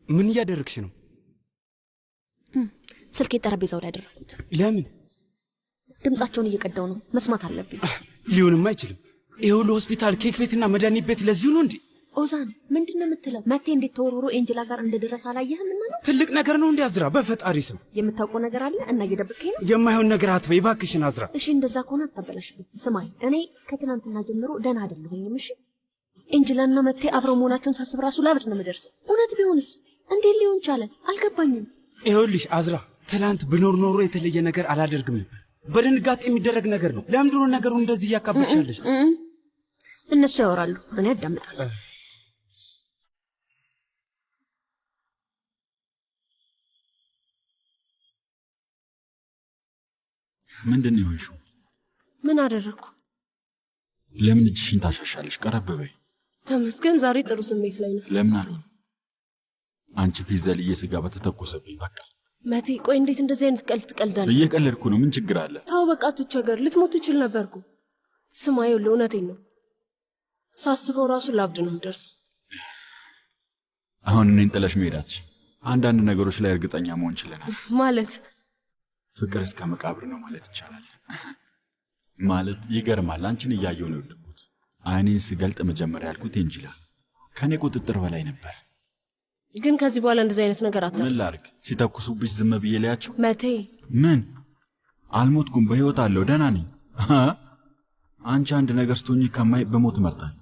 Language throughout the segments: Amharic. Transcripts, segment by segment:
ምን እያደረግሽ ነው? ስልኬ ጠረጴዛው ላይ አደረኩት። ለምን? ድምጻቸውን እየቀዳው ነው፣ መስማት አለብኝ። ሊሆንም አይችልም። ይሄው ለሆስፒታል ኬክ ቤትና መድኃኒት ቤት ለዚሁ ነው እንዴ? ኦዛን ምንድነው የምትለው? መቴ እንዴት ተወርውሮ ኤንጅላ ጋር እንደደረሰ አላየህም? እና ነው ትልቅ ነገር ነው እንዴ? አዝራ በፈጣሪ ስም የምታውቀው ነገር አለ እና እየደብከኝ ነው። የማይሆን ነገር አትበይ እባክሽን አዝራ። እሺ እንደዛ ከሆነ አታበላሽብኝ። ስማኝ፣ እኔ ከትናንትና ጀምሮ ደህና አይደለሁኝም። እሺ ኤንጅላና መቴ አብረው መሆናቸውን ሳስብ ራሱ ላብድ ነው የምደርሰው። እውነት ቢሆንስ እንዴት ሊሆን ቻለ? አልገባኝም። ይኸውልሽ አዝራ፣ ትላንት ብኖር ኖሮ የተለየ ነገር አላደርግም ነበር። በድንጋጤ የሚደረግ ነገር ነው። ለምንድን ነው ነገሩን እንደዚህ እያካበድሻለሽ? እነሱ ያወራሉ፣ እኔ አዳምጣለሁ። ምንድን ነው የሆንሽው? ምን አደረግኩ? ለምን እጅሽን ታሻሻለሽ? ቀረብ በይ። ተመስገን ዛሬ ጥሩ ስሜት ላይ ነው። ለምን አልሆነ? አንቺ ፊት ዘልዬ ስጋ በተተኮሰብኝ። በቃ መቴ፣ ቆይ እንዴት እንደዚህ አይነት ቀልድ ትቀልዳለህ? እየቀለድኩ ነው። ምን ችግር አለ? ተው በቃ አትቸገር። ልትሞት ትችል ነበርኩ። ስማ ይኸውልህ፣ እውነቴን ነው። ሳስበው ራሱ ላብድ ነው የምደርሰው። አሁን እኔን ጥለሽ መሄዳችን አንዳንድ ነገሮች ላይ እርግጠኛ መሆን ችለናል። ማለት ፍቅር እስከ መቃብር ነው ማለት ይቻላል። ማለት ይገርማል። አንቺን እያየሁ ነው የወደድኩት። አይኔን ስገልጥ መጀመሪያ ያልኩት ኤንጅላ ከኔ ቁጥጥር በላይ ነበር። ግን ከዚህ በኋላ እንደዚህ አይነት ነገር አታድርግ። ምን ላድርግ? ሲተኩሱብሽ ዝም ብዬ ላያቸው? መቴ፣ ምን አልሞትኩም፣ በሕይወት አለሁ፣ ደህና ነኝ። አንቺ አንድ ነገር ስትሆኚ ከማይ በሞት እመርጣለሁ።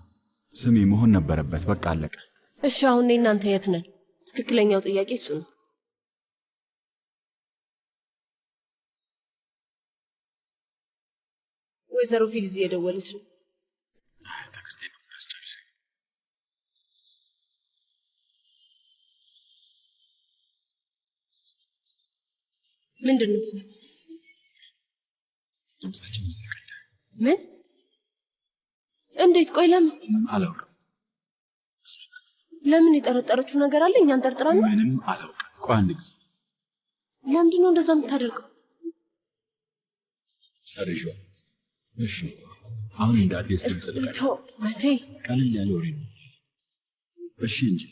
ስሚ፣ መሆን ነበረበት። በቃ አለቀ። እሺ አሁን እናንተ የት ነን? ትክክለኛው ጥያቄ እሱ ነው። ወይዘሮ ፊልዝ እየደወለች ነው። ተክስቴ ነው ታስጨርሰኝ። ምንድን ነው? ድምጻችን እየተቀዳ። ምን? እንዴት? ቆይ ለምን? አላውቅም። ለምን? የጠረጠረችው ነገር አለ? እኛን ጠርጥራ ነው? ምንም አላውቅም። ቆይ አንድ ጊዜ። ለምንድን ነው እንደዛ የምታደርገው? ሰርዤው። እሺ አሁን እንደ አዲስ ድምጽ ልቀቅ። መቴ፣ ቀለል ያለ ወሬ ነው። እሺ እንጂ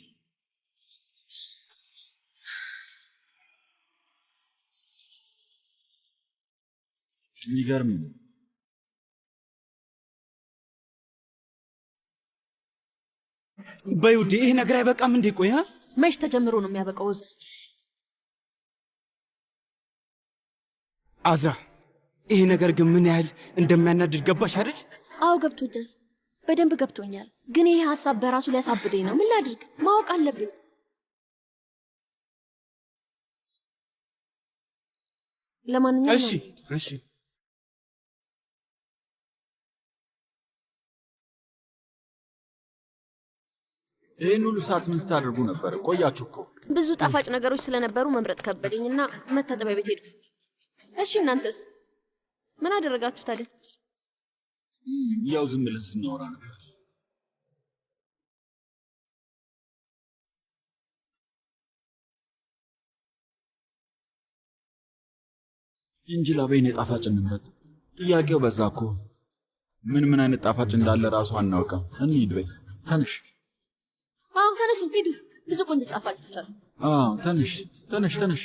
የሚገርም ነው። በይውዴ፣ ይሄ ነገር አይበቃም እንዴ? ቆይ መች ተጀምሮ ነው የሚያበቃው? አዝራ፣ ይሄ ነገር ግን ምን ያህል እንደሚያናድድ ገባሽ አይደል? አዎ ገብቶኛል፣ በደንብ ገብቶኛል። ግን ይሄ ሀሳብ በራሱ ሊያሳብደኝ ነው። ምን ላድርግ? ማወቅ አለብኝ። ለማንኛውም እሺ እሺ። ይህን ሁሉ ሰዓት ምን ስታደርጉ ነበር? ቆያችሁ እኮ። ብዙ ጣፋጭ ነገሮች ስለነበሩ መምረጥ ከበደኝና መታጠቢያ ቤት ሄድኩ። እሺ እናንተስ ምን አደረጋችሁ ታዲያ? ያው ዝም ብለን ስናወራ ነበር። ኤንጅላ፣ በይኔ ጣፋጭ እንምረጥ። ጥያቄው በዛ እኮ። ምን አይነት ጣፋጭ እንዳለ ራሱ አናውቅም። እንሂድ በይ። ተነሽ። አዎ ተነሱ፣ ሂዱ። ብዙ ቆንጆ ጣፋጮች አሉ። አዎ ተነሽ ተነሽ ተነሽ።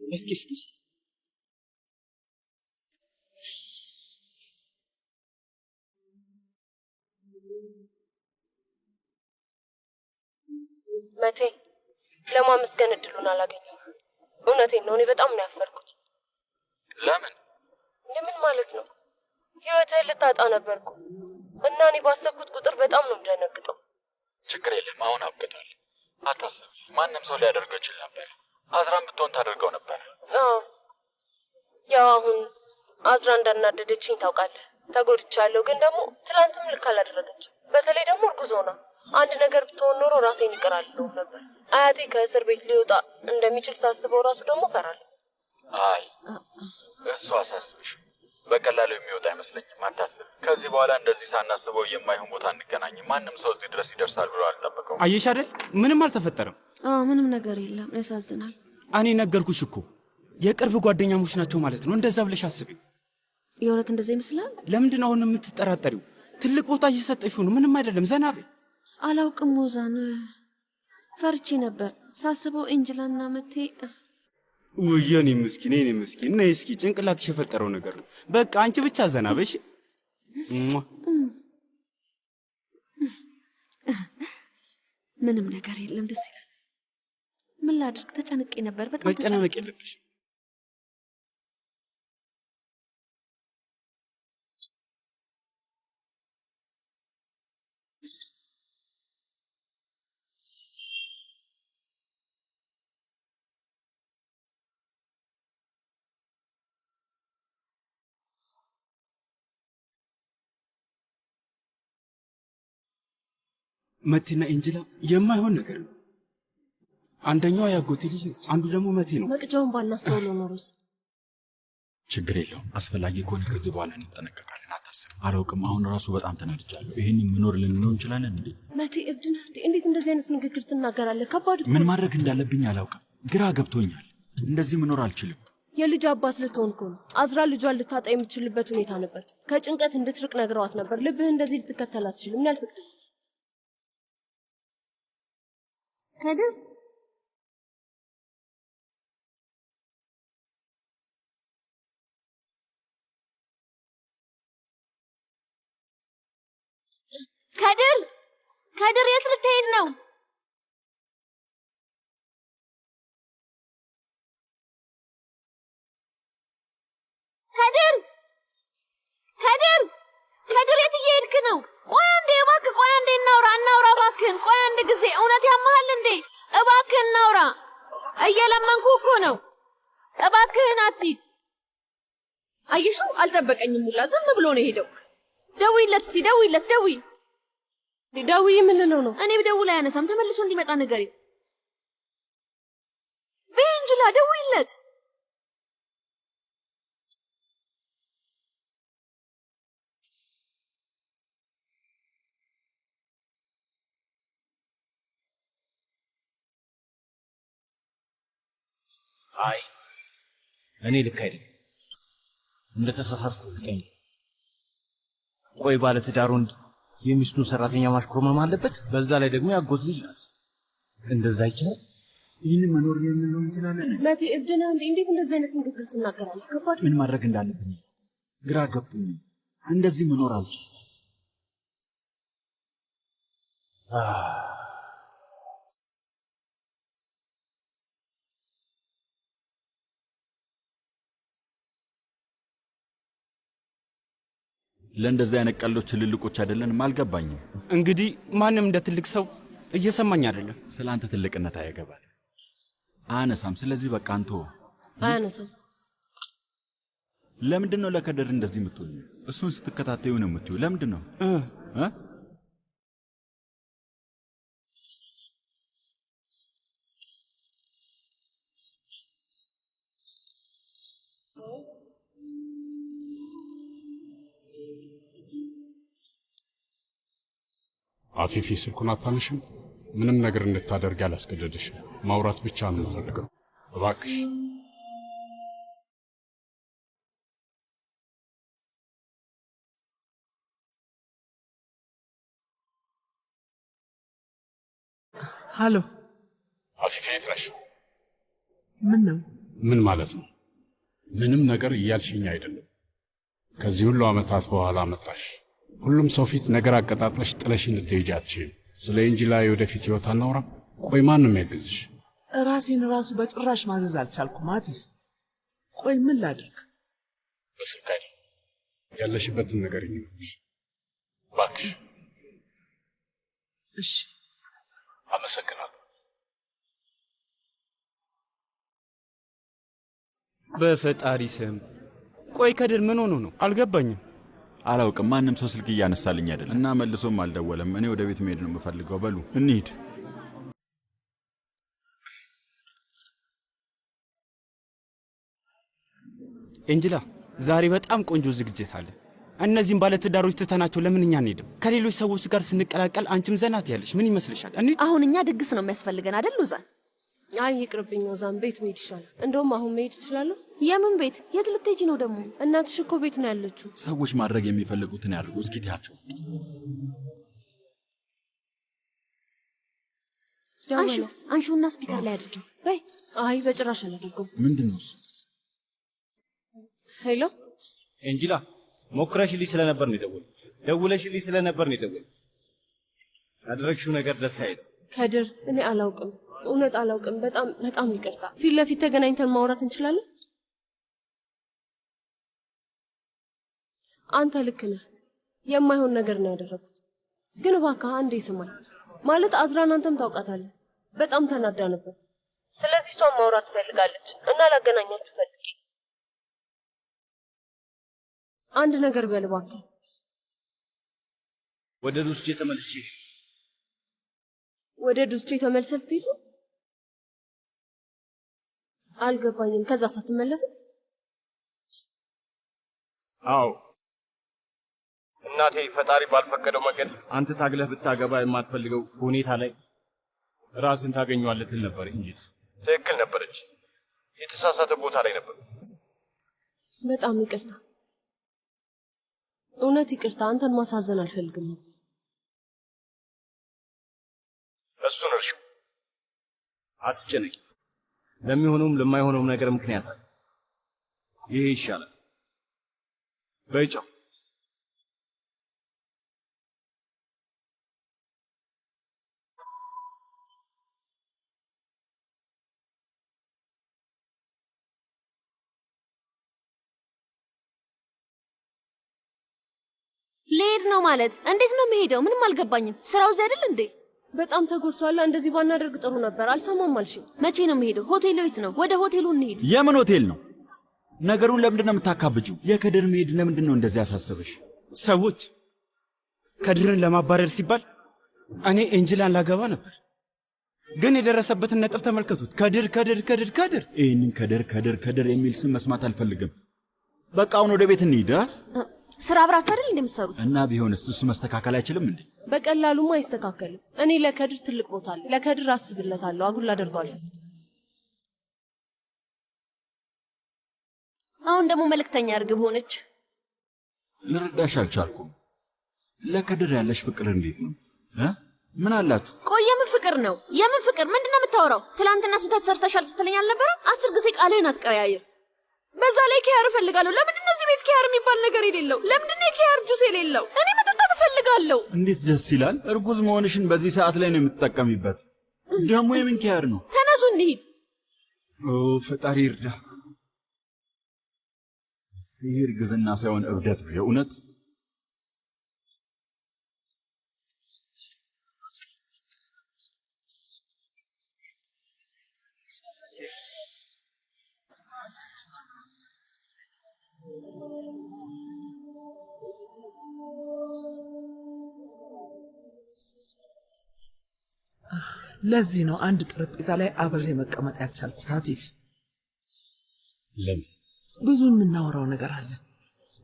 እስኪ መቴ፣ ለማመስገን እድሉን አላገኘሁም። እውነቴን ነው፣ እኔ በጣም ነው ያፈርኩት። ለምን? ምን ማለት ነው? ህይወትህን ልታጣ ነበርኩ እና እኔ ባሰብኩት ቁጥር በጣም ነው የምደነግጠው። ችግር የለም፣ አሁን አብቅቷል። አታስብ። ማንም ሰው ሊያደርገው ይችል ነበር። አዝራም ብትሆን ታደርገው ነበር። ያው አሁን አዝራ እንዳናደደችኝ ታውቃለህ። ተጎድቻለሁ፣ ግን ደግሞ ትላንትም ልክ አላደረገችም። በተለይ ደግሞ እርጉዝ ሆና አንድ ነገር ብትሆን ኖሮ ራሴን ይቀራለሁ ነበር። አያቴ ከእስር ቤት ሊወጣ እንደሚችል ሳስበው ራሱ ደግሞ ፈራለሁ። አይ እሱ አሳስብሽ፣ በቀላሉ የሚወጣ አይመስለኝም። አታስብ። ከዚህ በኋላ እንደዚህ ሳናስበው የማይሆን ቦታ እንገናኝ። ማንም ሰው እዚህ ድረስ ይደርሳል ብሎ አልጠበቀውም። አየሽ አይደል? ምንም አልተፈጠረም። ምንም ነገር የለም። ያሳዝናል። እኔ ነገርኩሽ እኮ የቅርብ ጓደኛሞች ናቸው ማለት ነው። እንደዛ ብለሽ አስቢ። የእውነት እንደዛ ይመስላል? ለምንድን ነው አሁን የምትጠራጠሪው? ትልቅ ቦታ እየሰጠሽው ነው። ምንም አይደለም። ዘና በይ። አላውቅም ሞዛን፣ ፈርቼ ነበር ሳስበው ኤንጅላና መቴ። ውየኔ ምስኪን፣ እኔ ምስኪን ነይ እስኪ። ጭንቅላትሽ የፈጠረው ነገር ነው። በቃ አንቺ ብቻ ዘና በይ። ምንም ነገር የለም። ደስ ይላል። ምን ላድርግ? ተጨንቄ ነበር በጣም። መጨናነቅ የለብሽ። መቴና ኤንጅላ የማይሆን ነገር ነው። አንደኛው ያጎቴ ልጅ ነው፣ አንዱ ደግሞ መቴ ነው። መቅጃውን ባናስተውለው ኖሮስ? ችግር የለውም። አስፈላጊ ከሆነ ከዚህ በኋላ እንጠነቀቃለን። አታስብ። አላውቅም። አሁን ራሱ በጣም ተናድጃለሁ። ይሄን ምኖር ልንለው እንችላለን እንዴ? መቴ እብድ ነህ እንዴ? እንዴት እንደዚህ አይነት ንግግር ትናገራለህ? ከባድ እኮ። ምን ማድረግ እንዳለብኝ አላውቅም። ግራ ገብቶኛል። እንደዚህ መኖር አልችልም። የልጅ አባት ልትሆን እኮ ነው። አዝራ ልጇን ልታጣ የምትችልበት ሁኔታ ነበር። ከጭንቀት እንድትርቅ ነግረዋት ነበር። ልብህ እንደዚህ ልትከተል አትችልም። ምን ያልፍቅድ ከድር ከድር ከድር የት ልትሄድ ነው? ከድር ከድር ከድር የት እየሄድክ ነው? ቆይ አንዴ እባክህ፣ ቆይ አንዴ እናውራ እባክህን፣ ቆይ አንድ ጊዜ። እውነት ያመሃል እንዴ? እባክህን እናውራ። እየለመንኩ እኮ ነው። እባክህን አትሂድ። አየሹ አልጠበቀኝም ሁላ ዝም ብሎ ነው ሄደው። ደውይለት እስቲ፣ ደውይለት። ደውይ ምን ልለው ነው? እኔ ብደውል አያነሳም። ተመልሶ እንዲመጣ ንገሪው። በእንጅላ ደውይለት። አይ እኔ ልክ አይደለም። እንደተሳሳትኩ ልቀኝ። ቆይ ባለ ትዳር ወንድ የሚስቱን ሰራተኛ ማሽኮርመም አለበት? በዛ ላይ ደግሞ ያጎት ልጅ ናት። እንደዛ ይቻላል? ይህን መኖር የምንለው እንችላለን? መቴ እብድ ነህ እንዴ? እንዴት እንደዚህ አይነት ንግግር ትናገራለህ? ከባድ። ምን ማድረግ እንዳለብኝ ግራ ገብቶኝ። እንደዚህ መኖር አልችልም። ለእንደዚህ አይነት ቀልዶች ትልልቆች አይደለንም። አልገባኝም። እንግዲህ ማንም እንደ ትልቅ ሰው እየሰማኝ አይደለም። ስለ አንተ ትልቅነት አያገባል። አያነሳም። ስለዚህ በቃ አንተ አያነሳም። ለምንድን ነው ለከደር እንደዚህ የምትሆኝ? እሱን ስትከታተዩ ነው የምትዩ? ለምንድን ነው አፊፊ ስልኩን አታነሽም? ምንም ነገር እንድታደርግ አላስገደደሽም። ማውራት ብቻ ነው የምፈልገው። እባክሽ ሃሎ። አፊፊ ነሽ? ምን ነው? ምን ማለት ነው? ምንም ነገር እያልሽኝ አይደለም። ከዚህ ሁሉ ዓመታት በኋላ መጣሽ። ሁሉም ሰው ፊት ነገር አቀጣጥለሽ ጥለሽኝ ልትሄጂ አትችይም። ስለ ኤንጅላ የወደፊት ህይወት አናውራ? ቆይ ማን ነው የሚያግዝሽ? ራሴን ራሱ በጭራሽ ማዘዝ አልቻልኩም አቲፍ። ቆይ ምን ላድርግ? በስልክ አይደል ያለሽበትን ነገር ይኝሽ እባክሽ። እሺ አመሰግናለሁ። በፈጣሪ ስም ቆይ ከድር ምን ሆኖ ነው? አልገባኝም። አላውቅም። ማንም ሰው ስልክ እያነሳልኝ አይደለም እና መልሶም አልደወለም። እኔ ወደ ቤት መሄድ ነው የምፈልገው። በሉ እንሂድ። ኤንጅላ ዛሬ በጣም ቆንጆ ዝግጅት አለ። እነዚህም ባለትዳሮች ትተናቸው ለምን እኛ እንሄድም? ከሌሎች ሰዎች ጋር ስንቀላቀል አንቺም ዘናት ያለሽ ምን ይመስልሻል? አሁን እኛ ድግስ ነው የሚያስፈልገን አይደል ሉዛን? አይ ይቅርብኝ፣ ዛም ቤት መሄድ ይሻላል። እንደውም አሁን መሄድ እችላለሁ። የምን ቤት? የት ልትሄጂ ነው ደግሞ? እናትሽ እኮ ቤት ነው ያለችው። ሰዎች ማድረግ የሚፈልጉትን ያድርጉ። እስኪ ትያቸው። አንሹና ስፒከር ላይ አድርጊ። በይ። አይ በጭራሽ አላደርገውም። ምንድን ነው እሱ? ሄሎ ኤንጂላ፣ ሞክረሽልኝ ስለነበር ነው የደወልኩት። ደውለሽልኝ ስለነበር ነው የደወልኩት። ያደረግሽው ነገር ደስ አይልም። ከድር፣ እኔ አላውቅም፣ እውነት አላውቅም። በጣም ይቅርታ። ፊት ለፊት ተገናኝተን ማውራት እንችላለን? አንተ ልክ ነህ፣ የማይሆን ነገር ነው ያደረኩት። ግን እባክህ አንዴ ስማኝ። ማለት አዝራን አንተም ታውቃታለህ፣ በጣም ተናዳ ነበር። ስለዚህ እሷን ማውራት ትፈልጋለች እና ላገናኛችሁ ፈልጌ። አንድ ነገር በል እባክህ። ወደ ዱስቼ ተመልሼ ወደ ዱስቼ ተመልሰህ ልትሄድ ነው? አልገባኝም። ከዛ ሳትመለስ? አዎ እናቴ ፈጣሪ ባልፈቀደው መንገድ አንተ ታግለህ ብታገባ የማትፈልገው ሁኔታ ላይ ራስን ታገኘዋለህ ትል ነበር እንጂ ትክክል ነበረች። የተሳሳተ ቦታ ላይ ነበር። በጣም ይቅርታ፣ እውነት ይቅርታ። አንተን ማሳዘን አልፈልግም ነበር። እሱን እርሹ፣ አትጨነቂ። ለሚሆነውም ለማይሆነውም ነገር ምክንያት አለ። ይሄ ይሻላል። በይጫው ልሄድ ነው ማለት እንዴት ነው የምሄደው? ምንም አልገባኝም። ስራው እዚህ አይደል እንዴ? በጣም ተጎድቷል። እንደዚህ ባናደርግ ጥሩ ነበር። አልሰማም አልሽኝ። መቼ ነው የምሄደው? ሆቴሉ የት ነው? ወደ ሆቴሉ እንሂድ። የምን ሆቴል ነው? ነገሩን ለምንድን ነው የምታካብጂው? የከድር መሄድ ለምንድን ነው እንደዚህ ያሳሰበሽ? ሰዎች ከድርን ለማባረር ሲባል እኔ ኤንጅላን ላገባ ነበር፣ ግን የደረሰበትን ነጥብ ተመልከቱት። ከድር ከድር ከድር ከድር። ይህንን ከድር የሚል ስም መስማት አልፈልግም። በቃ አሁን ወደ ቤት እንሂድ። ስራ አብራችሁ አይደል እንደምትሰሩት? እና ቢሆንስ እሱ መስተካከል አይችልም እንዴ? በቀላሉማ አይስተካከልም። እኔ ለከድር ትልቅ ቦታ አለ። ለከድር አስብለታለሁ። አጉል አደርገው አልፈልግም። አሁን ደግሞ መልእክተኛ እርግብ ሆነች። ልረዳሽ አልቻልኩም። ለከድር ያለሽ ፍቅር እንዴት ነው? ምን አላችሁ? ቆይ የምን ፍቅር ነው? የምን ፍቅር? ምንድነው የምታወራው? ትላንትና ስህተት ሰርተሻል ስትለኝ አልነበረ? 10 ጊዜ ቃልህን አትቀያየር። በዛ ላይ ኪያር እፈልጋለሁ። ለምንድነው እዚህ ቤት ኪያር የሚባል ነገር የሌለው? ለምንድነው ኪያር ጁስ የሌለው? እኔ መጠጣት እፈልጋለሁ። እንዴት ደስ ይላል! እርጉዝ መሆንሽን በዚህ ሰዓት ላይ ነው የምትጠቀሚበት። ደግሞ የምን ኪያር ነው? ተነሱ እንሂድ። ፈጣሪ ይርዳ። ይህ እርግዝና ሳይሆን እብደት ነው የእውነት። ለዚህ ነው አንድ ጠረጴዛ ላይ አብሬ መቀመጥ ያልቻልኩት። አቲፍ፣ ለምን? ብዙ የምናወራው ነገር አለ፣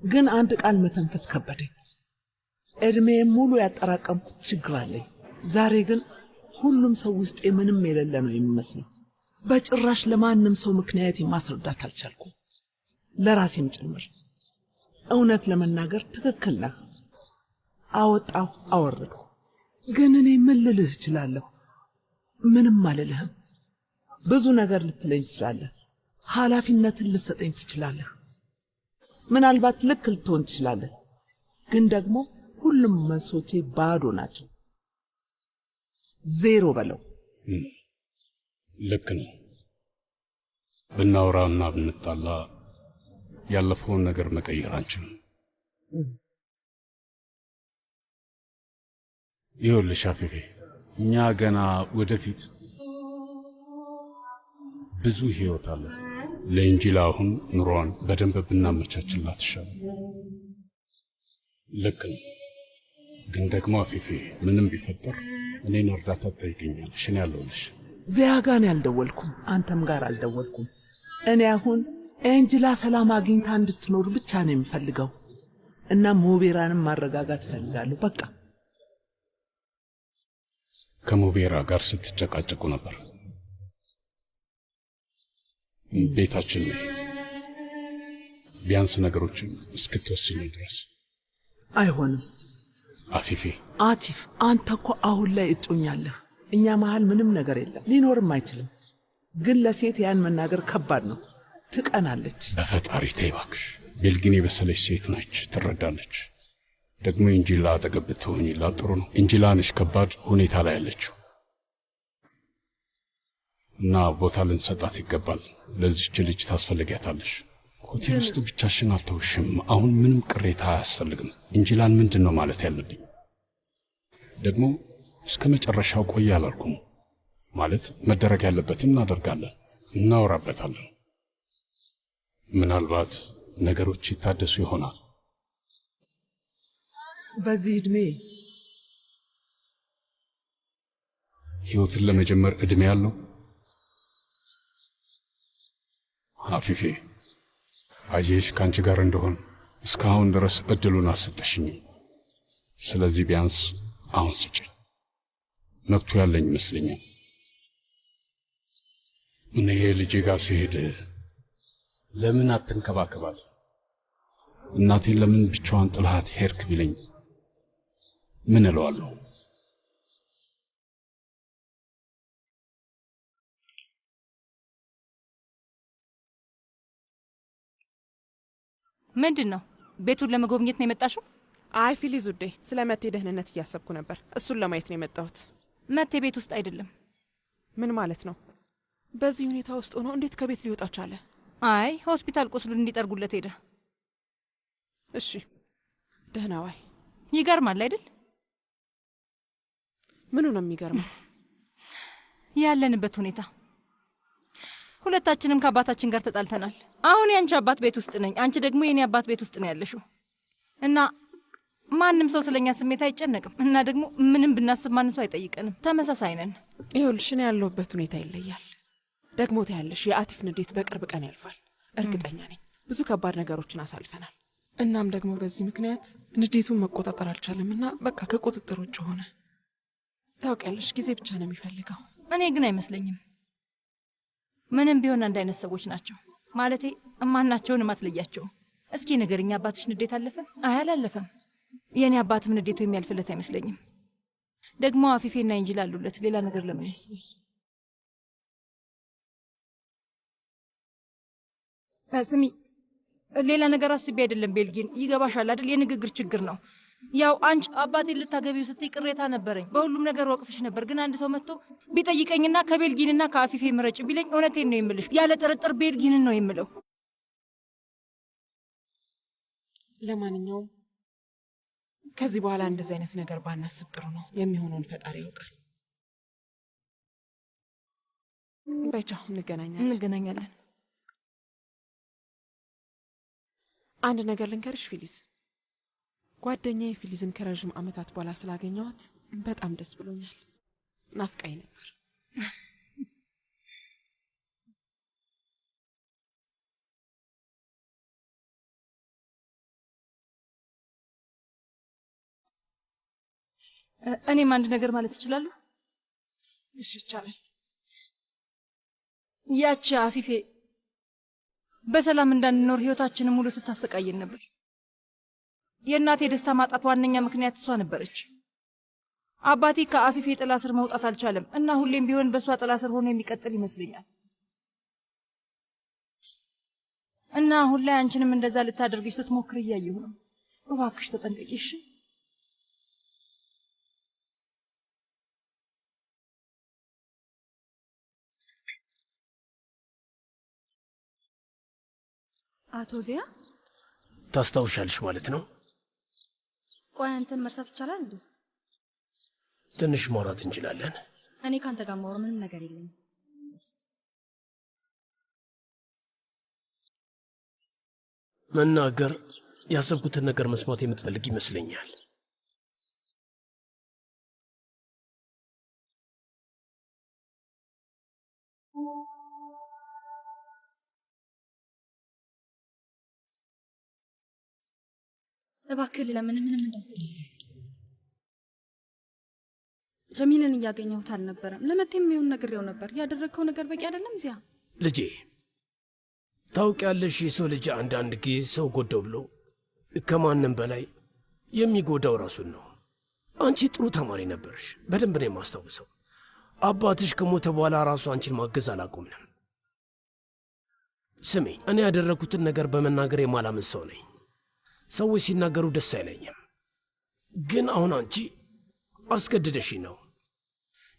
ግን አንድ ቃል መተንፈስ ከበደኝ። እድሜም ሙሉ ያጠራቀምኩት ችግር አለኝ። ዛሬ ግን ሁሉም ሰው ውስጤ ምንም የሌለ ነው የሚመስለው። በጭራሽ ለማንም ሰው ምክንያት ማስረዳት አልቻልኩም፣ ለራሴም ጭምር። እውነት ለመናገር ትክክል ነህ። አወጣሁ አወረድኩ። ግን እኔ ምን ልልህ እችላለሁ? ምንም አልልህም። ብዙ ነገር ልትለኝ ትችላለህ። ኃላፊነትን ልትሰጠኝ ትችላለህ። ምናልባት ልክ ልትሆን ትችላለህ። ግን ደግሞ ሁሉም መልሶቼ ባዶ ናቸው። ዜሮ በለው። ልክ ነው። ብናወራና ብንጣላ ያለፈውን ነገር መቀየር አንችልም። ይኸውልሽ አፊፌ፣ እኛ ገና ወደፊት ብዙ ህይወት አለ። ለእንጂላ አሁን ኑሯን በደንብ ብናመቻችላት ይሻላል። ልክ ነው። ግን ደግሞ አፊፌ፣ ምንም ቢፈጠር እኔን እርዳታ ትጠይቀኛለሽ። እኔ ያለሁልሽ። ዚያ ጋር አልደወልኩም፣ አንተም ጋር አልደወልኩም። እኔ አሁን ኤንጅላ ሰላም አግኝታ እንድትኖር ብቻ ነው የምፈልገው እና ሞቤራንም ማረጋጋት እፈልጋለሁ። በቃ ከሞቤራ ጋር ስትጨቃጨቁ ነበር። ቤታችን ላይ ቢያንስ ነገሮችን እስክትወስኝ ድረስ። አይሆንም አፊፌ። አቲፍ፣ አንተ እኮ አሁን ላይ እጮኛለህ። እኛ መሃል ምንም ነገር የለም፣ ሊኖርም አይችልም። ግን ለሴት ያን መናገር ከባድ ነው። ትቀናለች። በፈጣሪ ተይ እባክሽ። ቤልጊን የበሰለች ሴት ነች፣ ትረዳለች። ደግሞ ኢንጂላ አጠገብ ብትሆኝላት ጥሩ ነው። ኢንጂላ ነች ከባድ ሁኔታ ላይ ያለችው እና ቦታ ልንሰጣት ይገባል። ለዚች ልጅ ታስፈልጊያታለሽ። ሆቴል ውስጥ ብቻሽን አልተውሽም። አሁን ምንም ቅሬታ አያስፈልግም። ኢንጂላን ምንድን ነው ማለት ያለብኝ? ደግሞ እስከ መጨረሻው ቆይ አላልኩም። ማለት መደረግ ያለበትን እናደርጋለን፣ እናወራበታለን። ምናልባት ነገሮች ይታደሱ ይሆናል። በዚህ ዕድሜ ሕይወትን ለመጀመር ዕድሜ ያለው አፊፌ፣ አየሽ ከአንቺ ጋር እንደሆን እስካሁን ድረስ እድሉን አልሰጠሽኝም። ስለዚህ ቢያንስ አሁን ስጭኝ። መብቱ ያለኝ ይመስለኛል። እኔ ልጄ ጋር ሲሄድ ለምን አትንከባከባት? እናቴን ለምን ብቻዋን ጥላት ሄድክ ቢለኝ ምን እለዋለሁ? ምንድን ነው? ቤቱን ለመጎብኘት ነው የመጣሽው? አይ ፊሊዝ ውዴ፣ ስለ መቴ ደህንነት እያሰብኩ ነበር። እሱን ለማየት ነው የመጣሁት። መቴ ቤት ውስጥ አይደለም። ምን ማለት ነው? በዚህ ሁኔታ ውስጥ ሆኖ እንዴት ከቤት ሊወጣ ቻለ? አይ ሆስፒታል ቁስሉን እንዲጠርጉለት ሄደ። እሺ ደህና ዋይ። ይገርማል አይደል? ምኑ ነው የሚገርመው? ያለንበት ሁኔታ። ሁለታችንም ከአባታችን ጋር ተጣልተናል። አሁን የአንቺ አባት ቤት ውስጥ ነኝ፣ አንቺ ደግሞ የኔ አባት ቤት ውስጥ ነው ያለሽው። እና ማንም ሰው ስለኛ ስሜት አይጨነቅም። እና ደግሞ ምንም ብናስብ ማንም ሰው አይጠይቀንም። ተመሳሳይ ነን። ይኸውልሽ እኔ ያለሁበት ሁኔታ ይለያል። ደግሞ ታያለሽ፣ የአቲፍ ንዴት በቅርብ ቀን ያልፋል፣ እርግጠኛ ነኝ። ብዙ ከባድ ነገሮችን አሳልፈናል። እናም ደግሞ በዚህ ምክንያት ንዴቱን መቆጣጠር አልቻለም እና በቃ ከቁጥጥር ውጭ ሆነ። ታውቂያለሽ፣ ጊዜ ብቻ ነው የሚፈልገው። እኔ ግን አይመስለኝም። ምንም ቢሆን አንድ አይነት ሰዎች ናቸው። ማለቴ ማናቸውንም አትለያቸውም። እስኪ ንገሪኝ፣ አባትሽ ንዴት አለፈ? አይ አላለፈም። የኔ አባትም ንዴቱ የሚያልፍለት አይመስለኝም። ደግሞ አፊፌና ኢንጂል አሉለት። ሌላ ነገር ለምን ያስባል? ስሚ፣ ሌላ ነገር አስቤ አይደለም ቤልጊን፣ ይገባሻል አይደል? የንግግር ችግር ነው። ያው አንቺ አባቴን ልታገቢው ስትይ ቅሬታ ነበረኝ። በሁሉም ነገር ወቅስሽ ነበር። ግን አንድ ሰው መጥቶ ቢጠይቀኝና ከቤልጊንና ከአፊፌ ምረጭ ቢለኝ እውነቴን ነው የምልሽ፣ ያለ ጥርጥር ቤልጊንን ነው የምለው። ለማንኛውም ከዚህ በኋላ እንደዚህ አይነት ነገር ባናስብ ጥሩ ነው። የሚሆነውን ፈጣሪ ያውቃል። በቻው፣ እንገናኛለን። አንድ ነገር ልንገርሽ ፊሊዝ፣ ጓደኛዬ ፊሊዝን ከረዥም ዓመታት በኋላ ስላገኘኋት በጣም ደስ ብሎኛል። ናፍቃኝ ነበር። እኔም አንድ ነገር ማለት እችላለሁ? እሺ ይቻላል። ያቺ አፊፌ በሰላም እንዳንኖር ህይወታችንን ሙሉ ስታሰቃየን ነበር። የእናቴ ደስታ ማጣት ዋነኛ ምክንያት እሷ ነበረች። አባቴ ከአፊፌ ጥላ ስር መውጣት አልቻለም እና ሁሌም ቢሆን በእሷ ጥላ ስር ሆኖ የሚቀጥል ይመስለኛል። እና አሁን ላይ አንቺንም እንደዛ ልታደርግሽ ስትሞክር እያየሁ ነው። እባክሽ ተጠንቀቂሽ። አቶ ዚያ ታስታውሻለሽ ማለት ነው? ቆይ አንተን መርሳት ይቻላል እንዴ? ትንሽ ማውራት እንችላለን። እኔ ካንተ ጋር ማውራት ምንም ነገር የለኝም። መናገር ያሰብኩትን ነገር መስማት የምትፈልግ ይመስለኛል። እባክህ ለምን ምንም እንዳትል። ጀሚልን እያገኘሁት አልነበረም። ለመቴም የሚሆን ነግሬው ነበር። ያደረግከው ነገር በቂ አይደለም ዚያ። ልጄ ታውቂያለሽ፣ የሰው ልጅ አንዳንድ ጊዜ ሰው ጎዳው ብሎ ከማንም በላይ የሚጎዳው ራሱን ነው። አንቺ ጥሩ ተማሪ ነበርሽ፣ በደንብ ነው የማስታውሰው። አባትሽ ከሞተ በኋላ ራሱ አንቺን ማገዝ አላቆምንም። ስሜ፣ እኔ ያደረግኩትን ነገር በመናገር የማላምን ሰው ነኝ። ሰዎች ሲናገሩ ደስ አይለኝም። ግን አሁን አንቺ አስገድደሽ ነው።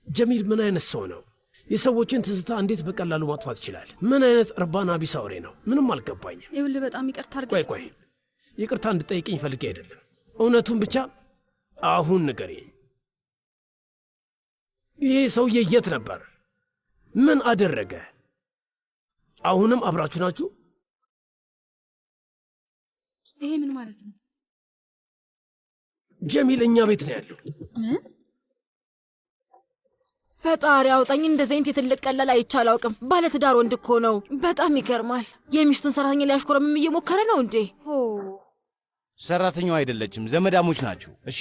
ጀሚል ምን አይነት ሰው ነው? የሰዎችን ትዝታ እንዴት በቀላሉ ማጥፋት ይችላል? ምን አይነት እርባና ቢስ አውሬ ነው? ምንም አልገባኝም። ይኸውልህ በጣም ይቅርታ አድርገኝ። ቆይ ይቅርታ እንድጠይቅኝ ፈልጌ አይደለም። እውነቱን ብቻ አሁን ንገሪኝ። ይሄ ሰውዬ የት ነበር? ምን አደረገ? አሁንም አብራችሁ ናችሁ? ይሄ ምን ማለት ነው? ጀሚል እኛ ቤት ነው ያለው። ምን? ፈጣሪ አውጣኝ። እንደዚህ አይነት የትልቅ ቀላል አይቼ አላውቅም። ባለትዳር ወንድ እኮ ነው። በጣም ይገርማል። የሚስቱን ሰራተኛ ሊያሽኮረምም እየሞከረ ነው እንዴ? ሰራተኛው አይደለችም፣ ዘመዳሞች ናችሁ። እሺ፣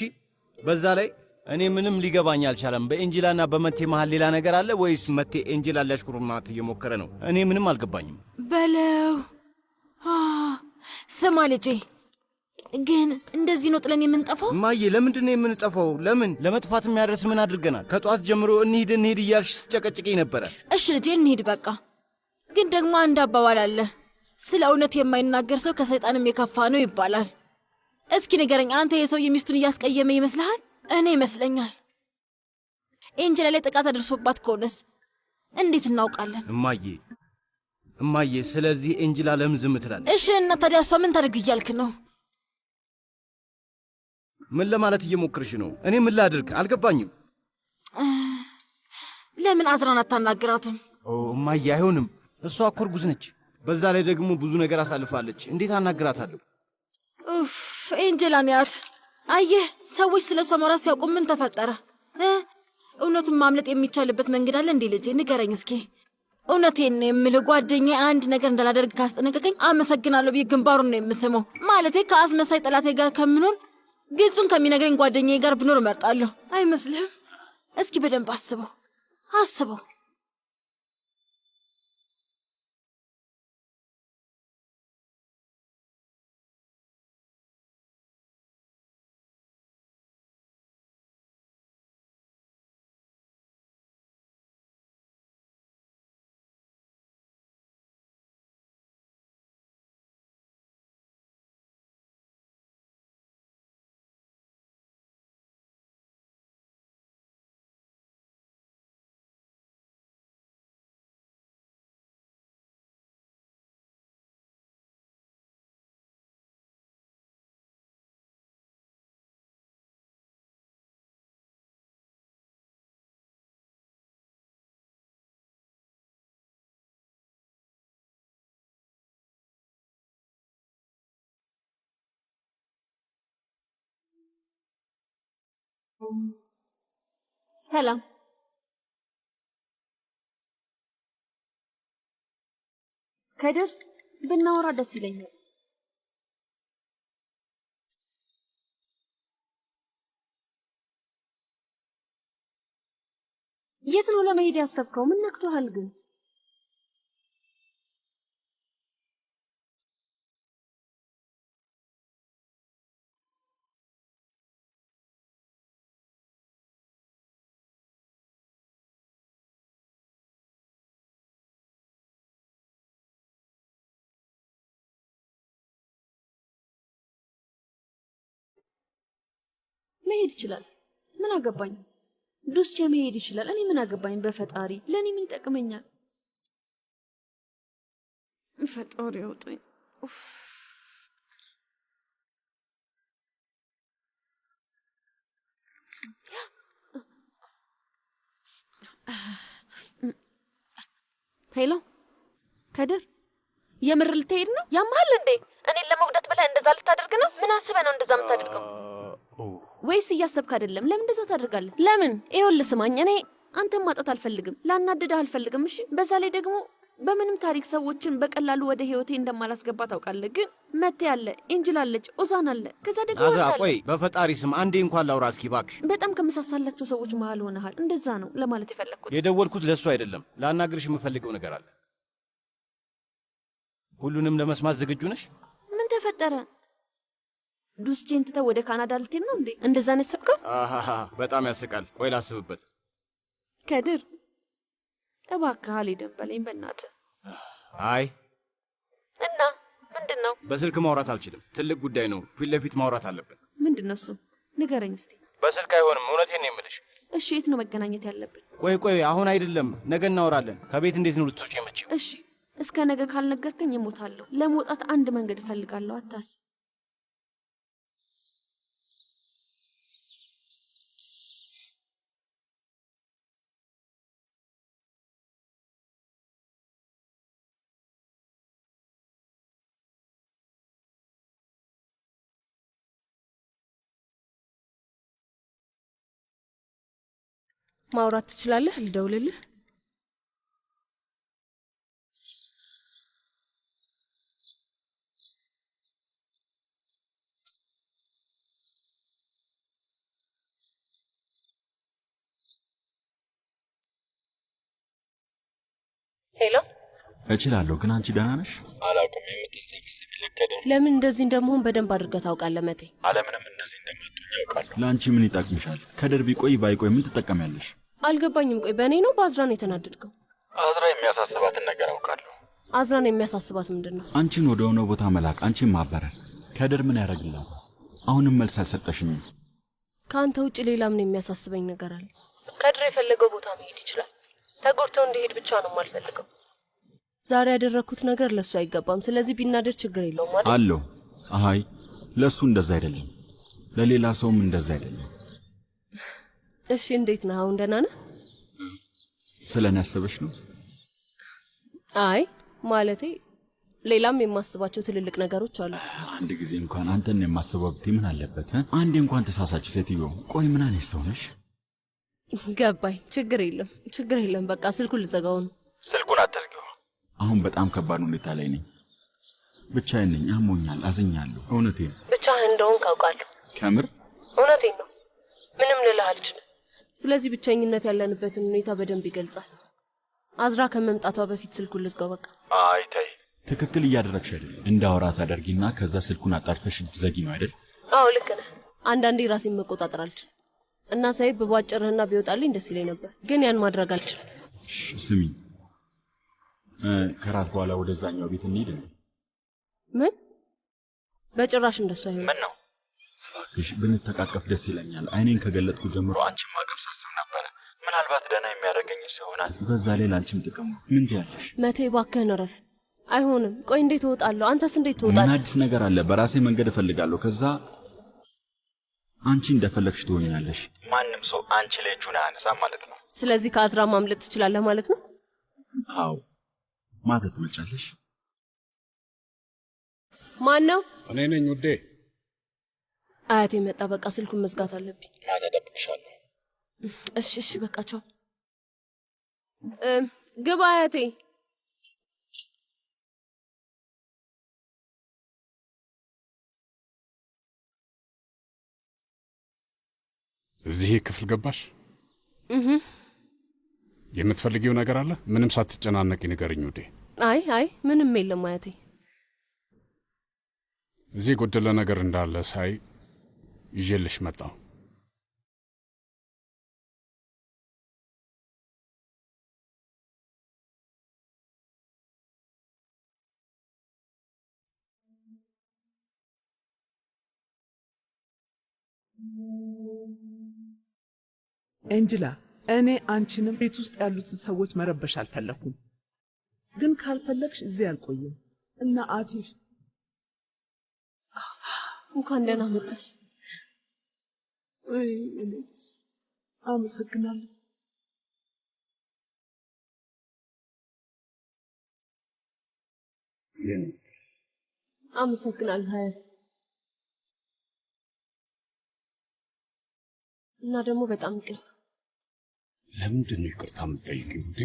በዛ ላይ እኔ ምንም ሊገባኝ አልቻለም። በኤንጂላና በመቴ መሃል ሌላ ነገር አለ ወይስ መቴ ኤንጂላ ሊያሽኮረማት እየሞከረ ነው? እኔ ምንም አልገባኝም። በለው ስማ ልጄ፣ ግን እንደዚህ ነው ጥለን የምንጠፋው? እማዬ፣ ለምንድን ነው የምንጠፋው? ለምን? ለመጥፋት የሚያደርስ ምን አድርገናል? ከጧት ጀምሮ እንሂድ እያልሽ ስትጨቀጭቀኝ ነበረ። እሺ ልጄ እንሂድ በቃ። ግን ደግሞ አንድ አባባል አለ፣ ስለ እውነት የማይናገር ሰው ከሰይጣንም የከፋ ነው ይባላል። እስኪ ንገረኝ፣ አንተ የሰውዬ ሚስቱን እያስቀየመ ይመስልሃል? እኔ ይመስለኛል። ኤንጀላ ላይ ጥቃት አድርሶባት ከሆነስ እንዴት እናውቃለን? እማዬ፣ ስለዚህ ኤንጀላ ለምን ዝም ትላለች? እሺ እና ታዲያ እሷ ምን ታደርግ እያልክ ነው? ምን ለማለት እየሞክርሽ ነው? እኔ ምን ላድርግ አልገባኝም። ለምን አዝራን አታናግራትም? እማዬ፣ አይሆንም። እሷ እኮ እርጉዝ ነች። በዛ ላይ ደግሞ ብዙ ነገር አሳልፋለች። እንዴት አናግራታለሁ? ኡፍ፣ ኤንጀላን ያት። አየህ፣ ሰዎች ስለ እሷ ማውራት ሲያውቁ ምን ተፈጠረ? እውነቱን ማምለጥ የሚቻልበት መንገድ አለ እንዴ? ልጄ ንገረኝ እስኪ። እውነቴን ነው የምልህ፣ ጓደኛዬ አንድ ነገር እንዳላደርግ ካስጠነቀቀኝ አመሰግናለሁ ብዬ ግንባሩን ነው የምስመው። ማለቴ ከአስመሳይ ጠላቴ ጋር ከምኖር ግልጹን ከሚነግረኝ ጓደኛዬ ጋር ብኖር እመርጣለሁ። አይመስልህም? እስኪ በደንብ አስበው። ሰላም። ከድር ብናወራ ደስ ይለኛል። የት ነው ለመሄድ ያሰብከው? ምን ነክቶሃል ግን? መሄድ ይችላል። ምን አገባኝ? ዱስቼ መሄድ ይችላል። እኔ ምን አገባኝ? በፈጣሪ ለኔ ምን ይጠቅመኛል? ፈጣሪ ያውጣኝ። ሄሎ ከድር፣ የምር ልትሄድ ነው? ያማል እንዴ? እኔን ለመጉዳት ብለህ እንደዛ ልታደርግ ነው? ምን አስበህ ነው እንደዛ የምታደርገው? ወይስ እያሰብክ አይደለም? ለምን እንደዛ ታደርጋለህ? ለምን? ይኸውልህ ስማኝ፣ እኔ አንተን ማጣት አልፈልግም፣ ላናድድህ አልፈልግም። እሺ፣ በዛ ላይ ደግሞ በምንም ታሪክ ሰዎችን በቀላሉ ወደ ህይወቴ እንደማላስገባ ታውቃለህ። ግን መቴ አለ፣ ኤንጅል አለች፣ ኦዛን አለ። ከዛ ደግሞ አዝራ፣ ቆይ በፈጣሪ ስም አንዴ እንኳን ላውራ እስኪ እባክሽ። በጣም ከመሳሳላቸው ሰዎች መሃል ሆነሃል። እንደዛ ነው ለማለት የፈለግኩት። የደወልኩት ለሱ አይደለም፣ ላናግርሽ የምፈልገው ነገር አለ። ሁሉንም ለመስማት ዝግጁ ነሽ? ምን ተፈጠረ? ዱስቼን ትተህ ወደ ካናዳ ልትሄድ ነው እንዴ? እንደዛ ነው ያሰብከው? በጣም ያስቃል። ቆይ ላስብበት። ከድር እባክህ አልሄድም በለኝ በእናትህ። አይ እና ምንድን ነው? በስልክ ማውራት አልችልም። ትልቅ ጉዳይ ነው። ፊት ለፊት ማውራት አለብን። ምንድን ነው እሱ? ንገረኝ እስቲ። በስልክ አይሆንም። እውነቴን ነው የምልሽ። እሺ የት ነው መገናኘት ያለብን? ቆይ አሁን አይደለም፣ ነገ እናወራለን። ከቤት እንዴት ነው ልትወጪ የምትችይው? እሺ እስከ ነገ ካልነገርከኝ እሞታለሁ። ለመውጣት አንድ መንገድ እፈልጋለሁ፣ አታስብ። ማውራት ትችላለህ? ልደውልልህ? ሄሎ። እችላለሁ፣ ግን አንቺ ደህና ነሽ? አላውቅም። የምትሰኝ ሲልከደ ለምን እንደዚህ እንደመሆን በደንብ አድርገህ ታውቃለህ መቴ። አለምንም እንደዚህ እንደመጡኝ ያውቃለሁ። ለአንቺ ምን ይጠቅምሻል? ከድር ቢቆይ ባይቆይ ምን ትጠቀሚያለሽ? አልገባኝም። ቆይ በእኔ ነው በአዝራ ነው የተናደድከው? አዝራ የሚያሳስባትን ነገር አውቃለሁ። አዝራን የሚያሳስባት ምንድን ነው? አንቺን ወደ ሆነ ቦታ መላክ፣ አንቺን ማባረር። ከድር ምን ያደርግልናል? አሁንም መልስ አልሰጠሽኝም። ከአንተ ውጭ ሌላ ምን የሚያሳስበኝ ነገር አለ? ከድር የፈለገው ቦታ መሄድ ይችላል። ተጎድተው እንዲሄድ ብቻ ነው የማልፈልገው። ዛሬ ያደረግኩት ነገር ለሱ አይገባም። ስለዚህ ቢናደድ ችግር የለውም ማለት አለው። አይ ለሱ እንደዛ አይደለም፣ ለሌላ ሰውም እንደዛ አይደለም። እሺ እንዴት ነህ? አሁን ደህና ነህ? ስለኔ ያሰበሽ ነው? አይ ማለቴ ሌላም የማስባቸው ትልልቅ ነገሮች አሉ። አንድ ጊዜ እንኳን አንተን የማስበው ብትይ ምን አለበት? አንዴ እንኳን ተሳሳች ሴትዮ። ቆይ ምን አይነት ሰው ነሽ? ገባኝ። ችግር የለም። በቃ ስልኩን ልዘጋው ነው። ስልኩን አትዝጊው። አሁን በጣም ከባድ ሁኔታ ላይ ነኝ። ብቻዬን ነኝ። አሞኛል፣ አዝኛለሁ። እውነቴን። ብቻህን እንደሆን ካውቃለሁ። ከምር እውነቴን ነው። ምንም ልልህ አልችልም። ስለዚህ ብቸኝነት ያለንበትን ሁኔታ በደንብ ይገልጻል። አዝራ ከመምጣቷ በፊት ስልኩን ልዝጋው በቃ። አይ ተይ፣ ትክክል እያደረግሽ አይደል? እንዳወራ ታደርጊና ከዛ ስልኩን አጣርፈሽ ትዘጊ ነው አይደል? አዎ ልክ ነህ። አንዳንዴ ራሴን መቆጣጠር አልችልም እና ሳይብ በባጭርህና ቢወጣልኝ ደስ ይለኝ ነበር፣ ግን ያን ማድረግ አልችልም። ስሚ፣ ከራት በኋላ ወደዛኛው ቤት እንሂድ። ምን? በጭራሽ እንደሱ አይሆንም። ምን ነው? እባክሽ ብንተቃቀፍ ደስ ይለኛል። አይኔን ከገለጥኩ ጀምሮ አንቺን ማቀፍ ሳስብ ነበረ። ምናልባት ደህና የሚያደርገኝ እሱ ይሆናል። በዛ ላይ ለአንቺም ጥቅም ነው። ምን ትያለሽ? መቴ እባክህን እረፍ። አይሆንም። ቆይ እንዴት እወጣለሁ? አንተስ እንዴት ምን ትወጣለህ? አዲስ ነገር አለ? በራሴ መንገድ እፈልጋለሁ። ከዛ አንቺ እንደፈለግሽ ትሆኛለሽ። ማንም ሰው አንቺ ላይ እጁን አያነሳም ማለት ነው። ስለዚህ ከአዝራ ማምለጥ ትችላለህ ማለት ነው? አዎ። ማታ ትመጫለሽ? ማን ነው? እኔ ነኝ ውዴ። አያቴ መጣ። በቃ ስልኩን መዝጋት አለብኝ። ማታ እጠብቅሻለሁ። እሺ በቃ ቻው። ግባ አያቴ። እዚህ ክፍል ገባሽ? የምትፈልጊው ነገር አለ? ምንም ሳትጨናነቂ ንገርኝ ውዴ። አይ ምንም የለም አያቴ። እዚህ የጎደለ ነገር እንዳለ ሳይ ይዤልሽ መጣሁ። ኤንጅላ፣ እኔ አንቺንም ቤት ውስጥ ያሉትን ሰዎች መረበሽ አልፈለኩም፣ ግን ካልፈለግሽ እዚህ አልቆይም እና አቲፍ እንኳን ደህና መጣሽ። አመሰግናለሁ። አመሰግናለሁ አያቴ። እና ደግሞ በጣም ይቅርታ። ለምንድን ነው ይቅርታ የምትጠይቂው ውዴ?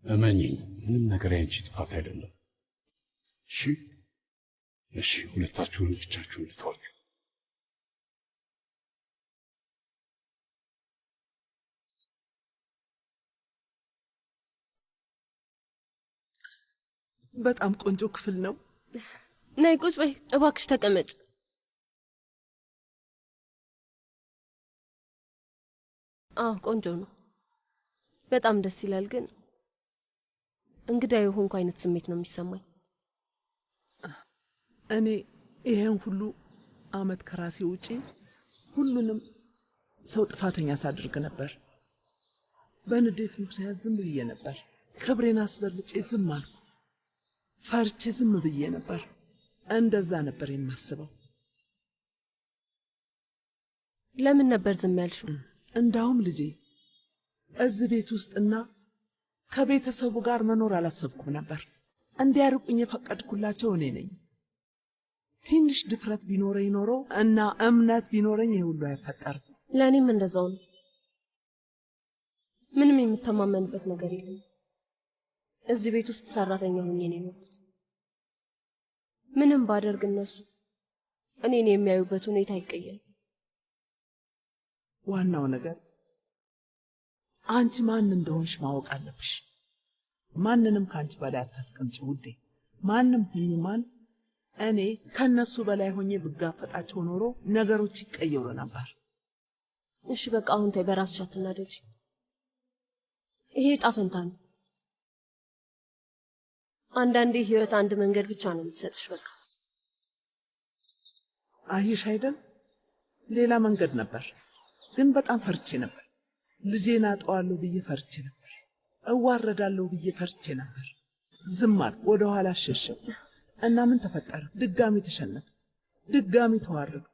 እመኚኝ፣ ምንም ነገር ያንቺ ጥፋት አይደለም። እሺ፣ ሁለታችሁን ብቻችሁን ልተዋችሁ። በጣም ቆንጆ ክፍል ነው። ነይ ቁጭ በይ እባክሽ ተቀመጭ። አዎ ቆንጆ ነው፣ በጣም ደስ ይላል። ግን እንግዳ የሆንኩ አይነት ስሜት ነው የሚሰማኝ። እኔ ይሄን ሁሉ አመት ከራሴ ውጪ ሁሉንም ሰው ጥፋተኛ ሳድርግ ነበር። በንዴት ምክንያት ዝም ብዬ ነበር። ክብሬን አስበልጬ ዝም አልኩ። ፈርቼ ዝም ብዬ ነበር። እንደዛ ነበር የማስበው። ለምን ነበር ዝም ያልሽው? እንዳውም ልጄ እዚህ ቤት ውስጥና ከቤተሰቡ ጋር መኖር አላሰብኩም ነበር። እንዲያርቁኝ የፈቀድኩላቸው እኔ ነኝ። ትንሽ ድፍረት ቢኖረኝ ኖሮ እና እምነት ቢኖረኝ ይህ ሁሉ አይፈጠርም። ለእኔም እንደዛው ነው። ምንም የምተማመንበት ነገር የለም። እዚህ ቤት ውስጥ ሰራተኛ ሆኜ ነው የኖርኩት። ምንም ባደርግ እነሱ እኔን የሚያዩበት ሁኔታ አይቀየርም። ዋናው ነገር አንቺ ማን እንደሆንሽ ማወቅ አለብሽ። ማንንም ከአንቺ በላይ አታስቀምጪ ውዴ። ማንም ሁኚ ማን፣ እኔ ከነሱ በላይ ሆኜ ብጋፈጣቸው ኖሮ ነገሮች ይቀየሩ ነበር። እሺ በቃ አሁን ተይ፣ በራስሽ አትናደጂ። ይሄ ዕጣ ፈንታ ነው። አንዳንዴ ህይወት አንድ መንገድ ብቻ ነው የምትሰጥሽ። በቃ አየሽ አይደል? ሌላ መንገድ ነበር፣ ግን በጣም ፈርቼ ነበር። ልጄን አጣዋለሁ ብዬ ፈርቼ ነበር። እዋረዳለሁ ብዬ ፈርቼ ነበር። ዝም አልኩ፣ ወደ ኋላ ሸሸው እና ምን ተፈጠረ? ድጋሚ ተሸነፍ፣ ድጋሚ ተዋረድኩ።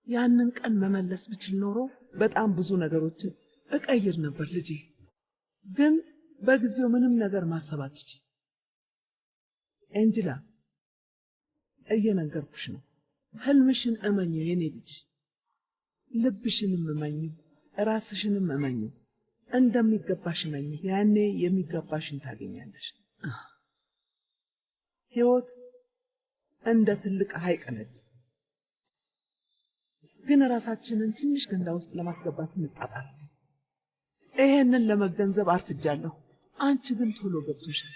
ያንን ቀን መመለስ ብችል ኖሮ በጣም ብዙ ነገሮችን እቀይር ነበር ልጄ። ግን በጊዜው ምንም ነገር ማሰብ አትችይም። ኤንጅላ እየነገርኩሽ ነው። ህልምሽን እመኚው የኔ ልጅ። ልብሽንም እመኚው፣ ራስሽንም እመኚው። እንደሚገባሽ እመኚው። ያኔ የሚገባሽን ታገኛለሽ። ህይወት እንደ ትልቅ ሐይቅ ነች። ግን ራሳችንን ትንሽ ገንዳ ውስጥ ለማስገባት እንጣጣለን። ይሄንን ለመገንዘብ አርፍጃለሁ። አንቺ ግን ቶሎ ገብቶሻል።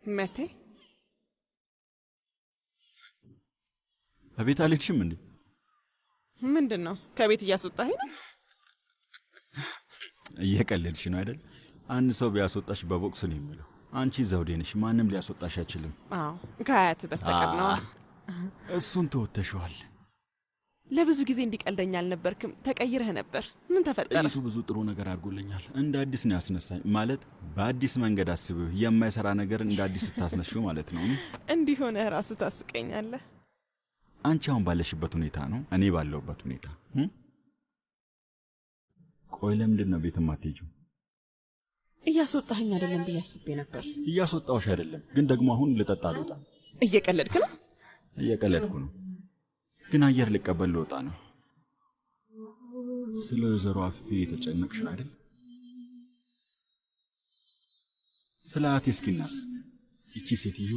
መቴ አቤት አልሄድሽም እንዴ? ምንድን ነው? ከቤት እያስወጣህ ነው? እየቀለድሽ ነው አይደል? አንድ ሰው ቢያስወጣሽ በቦክስ ነው የሚለው። አንቺ ዘውዴ ነሽ፣ ማንም ሊያስወጣሽ አይችልም። አዎ ከአያት በስተቀር ነው። እሱን ተወተሽዋል። ለብዙ ጊዜ እንዲቀልደኛ አልነበርክም፣ ተቀይረህ ነበር። ምን ተፈጠረ? ጥይቱ ብዙ ጥሩ ነገር አድርጎልኛል። እንደ አዲስ ነው ያስነሳኝ። ማለት በአዲስ መንገድ አስበው የማይሰራ ነገር እንደ አዲስ ስታስነሽው ማለት ነው። እንዲህ ሆነህ ራሱ ታስቀኛለህ። አንቺ አሁን ባለሽበት ሁኔታ ነው እኔ ባለሁበት ሁኔታ። ቆይ ለምንድን ነው ቤት የማትሄጂው? እያስወጣኸኝ አይደለም ብዬ አስቤ ነበር። እያስወጣሁሽ አይደለም፣ ግን ደግሞ አሁን ልጠጣ ልወጣ። እየቀለድክ ነው? እየቀለድኩ ነው፣ ግን አየር ልቀበል ልወጣ ነው። ስለ ወይዘሮ አፊ የተጨነቅሽ ነው አይደል? ስለ አቴ እስኪ እናስብ። ይቺ ሴትዮ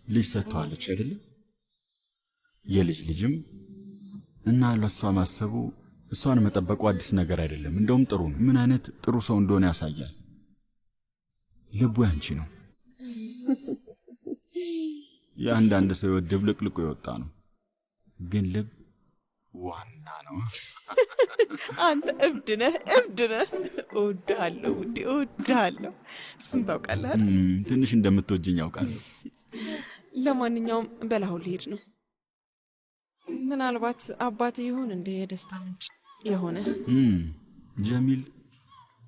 ልጅ ሰጥተዋለች አይደለም? የልጅ ልጅም እና ለሷ ማሰቡ እሷን መጠበቁ አዲስ ነገር አይደለም። እንደውም ጥሩ ነው። ምን አይነት ጥሩ ሰው እንደሆነ ያሳያል። ልቡ ያንቺ ነው። የአንዳንድ ሰው ሕይወት ድብልቅልቁ የወጣ ነው፣ ግን ልብ ዋና ነው። አንተ እብድ ነህ፣ እብድ ነህ። እወድሃለሁ ውዴ፣ እወድሃለሁ። እሱን ታውቃለህ። ትንሽ እንደምትወጂኝ ያውቃለሁ። ለማንኛውም በላሁ ልሄድ ነው። ምናልባት አባቴ ይሆን እንደ የደስታ ምንጭ የሆነ ጀሚል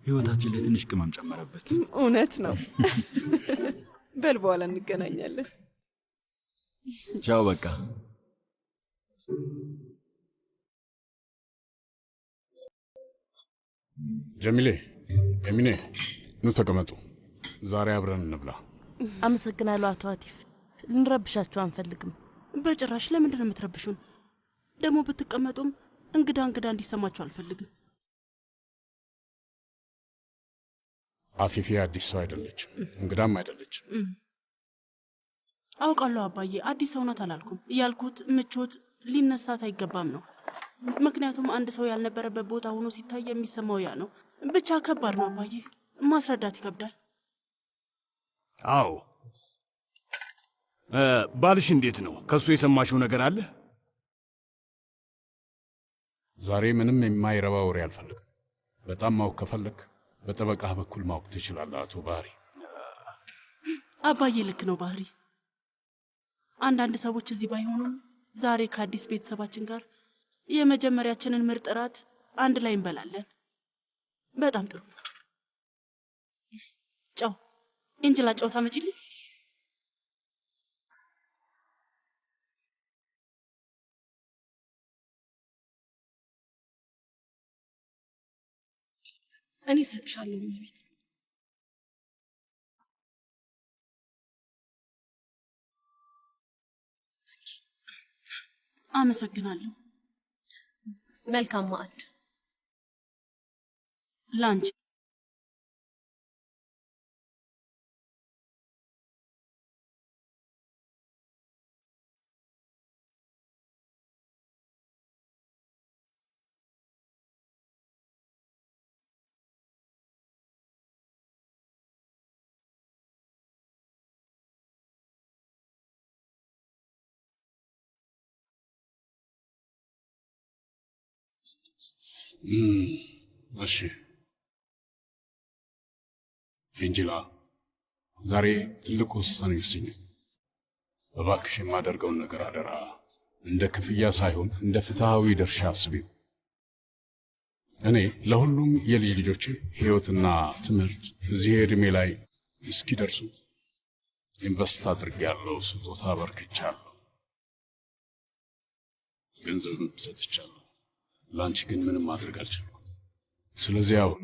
ህይወታችን ላይ ትንሽ ቅመም ጨመረበት። እውነት ነው። በል በኋላ እንገናኛለን። ቻው በቃ። ጀሚሌ፣ ኤሚኔ ኑ ተቀመጡ። ዛሬ አብረን እንብላ። አመሰግናለሁ አቶ አቲፍ። ልንረብሻችሁ አንፈልግም። በጭራሽ። ለምንድን ነው የምትረብሹን? ደግሞ ብትቀመጡም እንግዳ እንዲሰማችሁ አልፈልግም። አፊፊ አዲስ ሰው አይደለችም፣ እንግዳም አይደለችም። አውቃለሁ አባዬ፣ አዲስ ሰው ናት አላልኩም። ያልኩት ምቾት ሊነሳት አይገባም ነው። ምክንያቱም አንድ ሰው ያልነበረበት ቦታ ሆኖ ሲታይ የሚሰማው ያ ነው። ብቻ ከባድ ነው አባዬ፣ ማስረዳት ይከብዳል። አዎ። ባልሽ እንዴት ነው? ከሱ የሰማሽው ነገር አለ? ዛሬ ምንም የማይረባ ወሬ አልፈልግም። በጣም ማወቅ ከፈለግ በጠበቃህ በኩል ማወቅ ትችላለህ አቶ ባህሪ። አባዬ ልክ ነው ባህሪ። አንዳንድ ሰዎች እዚህ ባይሆኑም ዛሬ ከአዲስ ቤተሰባችን ጋር የመጀመሪያችንን ምርጥ እራት አንድ ላይ እንበላለን። በጣም ጥሩ ነው። ጨው ኤንጅላ፣ ጨው ታመጪልኝ? እኔ እሰጥሻለሁ እመቤት። አመሰግናለሁ። መልካም ማዕድ ላንቺ። እሺ ኤንጅላ፣ ዛሬ ትልቅ ውሳኔ ወስኜ እባክሽ የማደርገውን ነገር አደራ እንደ ክፍያ ሳይሆን እንደ ፍትሃዊ ድርሻ አስቢው። እኔ ለሁሉም የልጅ ልጆቼ ሕይወትና ትምህርት እዚህ ዕድሜ ላይ እስኪደርሱ ኢንቨስት አድርጌያለሁ፣ ስጦታ አበርክቻለሁ፣ ገንዘብም ሰጥቻለሁ። ለአንቺ ግን ምንም ማድረግ አልቻልኩም። ስለዚህ አሁን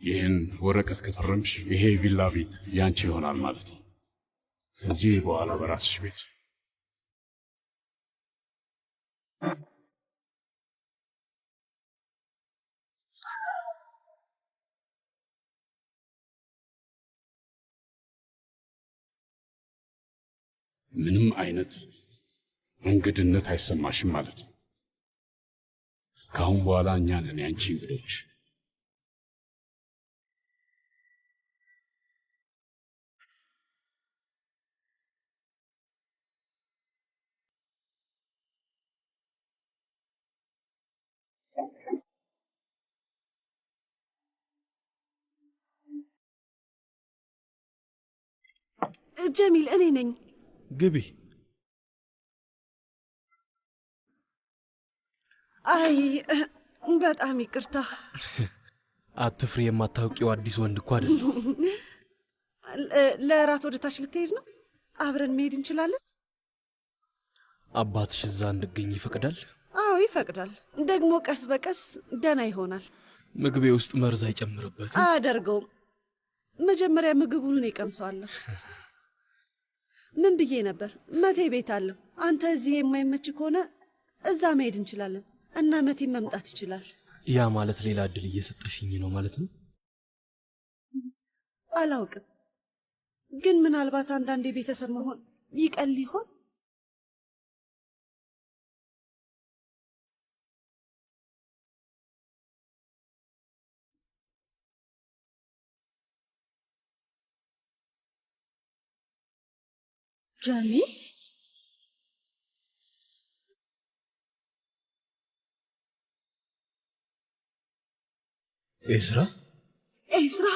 ይህን ወረቀት ከፈረምሽ ይሄ ቪላ ቤት ያንቺ ይሆናል ማለት ነው። ከዚህ በኋላ በራስሽ ቤት ምንም አይነት እንግድነት አይሰማሽም ማለት ነው። ከአሁን በኋላ እኛ ነን ያንቺ እንግዶች። ጀሚል፣ እኔ ነኝ። ግቢ። አይ በጣም ይቅርታ። አትፍሪ፣ የማታውቂው አዲስ ወንድ እኮ አይደለም። ለራት ወደ ታች ልትሄድ ነው? አብረን መሄድ እንችላለን? አባትሽ እዛ እንድገኝ ይፈቅዳል? አዎ ይፈቅዳል። ደግሞ ቀስ በቀስ ደህና ይሆናል። ምግቤ ውስጥ መርዝ አይጨምርበትም? አያደርገውም። መጀመሪያ ምግቡን እኔ ቀምሰዋለሁ። ምን ብዬ ነበር? መቴ ቤት አለሁ። አንተ እዚህ የማይመች ከሆነ እዛ መሄድ እንችላለን እና መቴ መምጣት ይችላል። ያ ማለት ሌላ እድል እየሰጠሽኝ ነው ማለት ነው? አላውቅም፣ ግን ምናልባት አንዳንዴ ቤተሰብ መሆን ይቀል ይሆን? ጃኒ፣ ኤስራ፣ ኤስራ